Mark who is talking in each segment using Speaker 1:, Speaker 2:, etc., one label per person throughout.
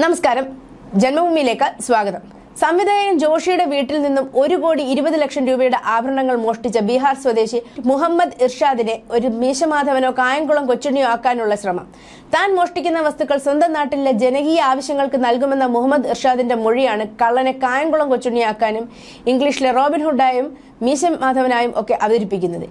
Speaker 1: നമസ്കാരം, ജന്മഭൂമിയിലേക്ക് സ്വാഗതം. സംവിധായകൻ ജോഷിയുടെ വീട്ടിൽ നിന്നും 1,20,00,000 രൂപയുടെ ആഭരണങ്ങൾ മോഷ്ടിച്ച ബീഹാർ സ്വദേശി മുഹമ്മദ് ഇർഷാദിനെ ഒരു മീശമാധവനോ കായംകുളം കൊച്ചുണ്ണിയോ ആക്കാനുള്ള ശ്രമം. താൻ മോഷ്ടിക്കുന്ന വസ്തുക്കൾ സ്വന്തം നാട്ടിലെ ജനകീയ ആവശ്യങ്ങൾക്ക് നൽകുമെന്ന മുഹമ്മദ് ഇർഷാദിന്റെ മൊഴിയാണ് കള്ളനെ കായംകുളം കൊച്ചുണ്ണിയാക്കാനും ഇംഗ്ലീഷിലെ റോബിൻഹുഡായും മീശമാധവനായും ഒക്കെ അവതരിപ്പിക്കുന്നത്.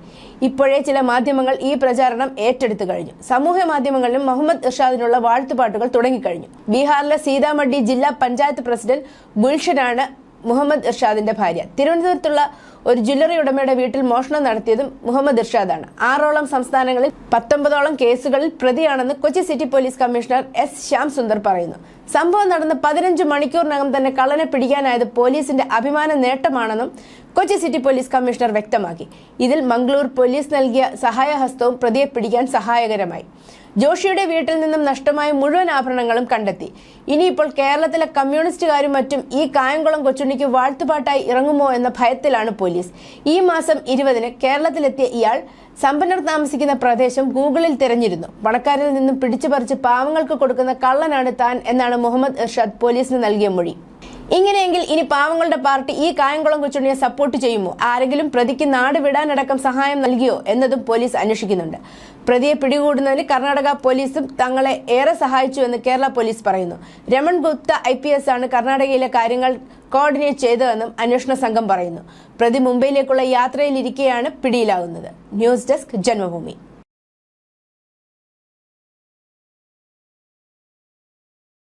Speaker 1: ഇപ്പോഴേ ചില മാധ്യമങ്ങൾ ഈ പ്രചാരണം ഏറ്റെടുത്തു കഴിഞ്ഞു. സമൂഹ മാധ്യമങ്ങളിലും മുഹമ്മദ് ഇർഷാദിനുള്ള വാഴ്ത്തുപാട്ടുകൾ തുടങ്ങിക്കഴിഞ്ഞു. ബീഹാറിലെ സീതാമഢി ജില്ലാ പഞ്ചായത്ത് പ്രസിഡന്റ് ഗുൽഷനാണ് മുഹമ്മദ് ഇർഷാദിന്റെ ഭാര്യ. തിരുവനന്തപുരത്തുള്ള ഒരു ജ്വല്ലറി ഉടമയുടെ വീട്ടിൽ മോഷണം നടത്തിയതും മുഹമ്മദ് ഇർഷാദാണ്. 6ഓളം സംസ്ഥാനങ്ങളിൽ 19ഓളം കേസുകളിൽ പ്രതിയാണെന്ന് Kochi city police commissioner S Shyam Sundar പറയുന്നു. സംഭവം നടന്ന് 15 മണിക്കൂറിനകം തന്നെ കള്ളനെ പിടിക്കാനായത് പോലീസിന്റെ അഭിമാന നേട്ടമാണെന്നും കൊച്ചി സിറ്റി പോലീസ് കമ്മീഷണർ വ്യക്തമാക്കി. ഇതിൽ മംഗളൂർ പോലീസ് നൽകിയ സഹായഹസ്തവും പ്രതിയെ പിടിക്കാൻ സഹായകരമായി. ജോഷിയുടെ വീട്ടിൽ നിന്നും നഷ്ടമായ മുഴുവൻ ആഭരണങ്ങളും കണ്ടെത്തി. ഇനിയിപ്പോൾ കേരളത്തിലെ കമ്മ്യൂണിസ്റ്റുകാരും മറ്റും ഈ കായംകുളം കൊച്ചുണ്ണിക്ക് വാഴ്ത്തുപാട്ടായി ഇറങ്ങുമോ എന്ന ഭയത്തിലാണ് പോലീസ്. ഈ മാസം 20-ന് കേരളത്തിലെത്തിയ ഇയാൾ സമ്പന്നർ താമസിക്കുന്ന പ്രദേശം ഗൂഗിളിൽ തിരഞ്ഞിരുന്നു. പണക്കാരിൽ നിന്നും പിടിച്ചുപറിച്ച് പാവങ്ങൾക്ക് കൊടുക്കുന്ന കള്ളനാണ് താൻ എന്നാണ് മുഹമ്മദ് ഇർഷാദ് പോലീസിന് നൽകിയ മൊഴി. ഇങ്ങനെയെങ്കിൽ ഇനി പാവങ്ങളുടെ പാർട്ടി ഈ കായംകുളം കൊച്ചുണ്ണിയെ സപ്പോർട്ട് ചെയ്യുമോ? ആരെങ്കിലും പ്രതിക്ക് നാട് വിടാനടക്കം സഹായം നൽകിയോ എന്നതും പോലീസ് അന്വേഷിക്കുന്നുണ്ട്. പ്രതിയെ പിടികൂടുന്നതിന് കർണാടക പോലീസും തങ്ങളെ ഏറെ സഹായിച്ചുവെന്ന് കേരള പോലീസ് പറയുന്നു. രമൺ ഗുപ്ത IPS ആണ് കർണാടകയിലെ കാര്യങ്ങൾ കോർഡിനേറ്റ് ചെയ്തതെന്നും അന്വേഷണ സംഘം പറയുന്നു. പ്രതി മുംബൈയിലേക്കുള്ള യാത്രയിലിരിക്കെയാണ് പിടിയിലാകുന്നത്. News desk, Janmabhumi.